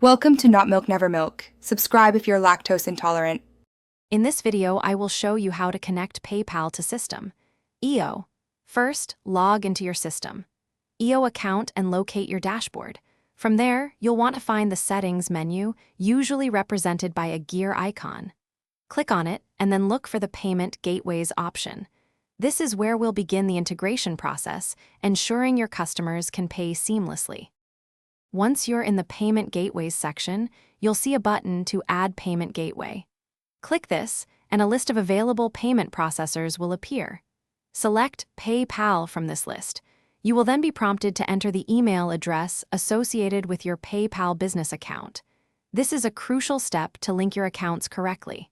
Welcome to Not Milk Never Milk. Subscribe if you're lactose intolerant. In this video, I will show you how to connect PayPal to System. EO. First, log into your System. EO account and locate your dashboard. From there, you'll want to find the Settings menu, usually represented by a gear icon. Click on it, and then look for the Payment Gateways option. This is where we'll begin the integration process, ensuring your customers can pay seamlessly. Once you're in the Payment Gateways section, you'll see a button to Add Payment Gateway. Click this, and a list of available payment processors will appear. Select PayPal from this list. You will then be prompted to enter the email address associated with your PayPal business account. This is a crucial step to link your accounts correctly.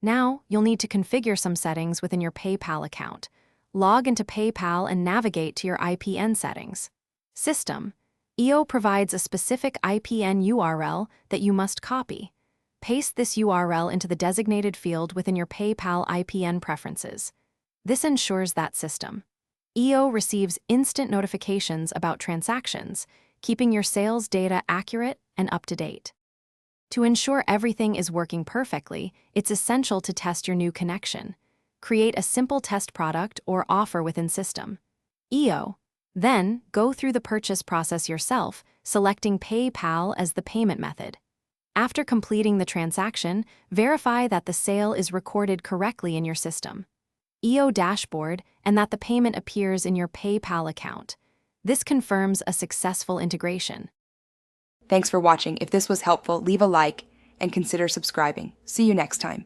Now, you'll need to configure some settings within your PayPal account. Log into PayPal and navigate to your IPN settings. System. EO provides a specific IPN URL that you must copy. Paste this URL into the designated field within your PayPal IPN preferences. This ensures that System. EO receives instant notifications about transactions, keeping your sales data accurate and up to date. To ensure everything is working perfectly, it's essential to test your new connection. Create a simple test product or offer within System. EO. Then, go through the purchase process yourself, selecting PayPal as the payment method. After completing the transaction, verify that the sale is recorded correctly in your System. EO dashboard and that the payment appears in your PayPal account. This confirms a successful integration. Thanks for watching. If this was helpful, leave a like and consider subscribing. See you next time.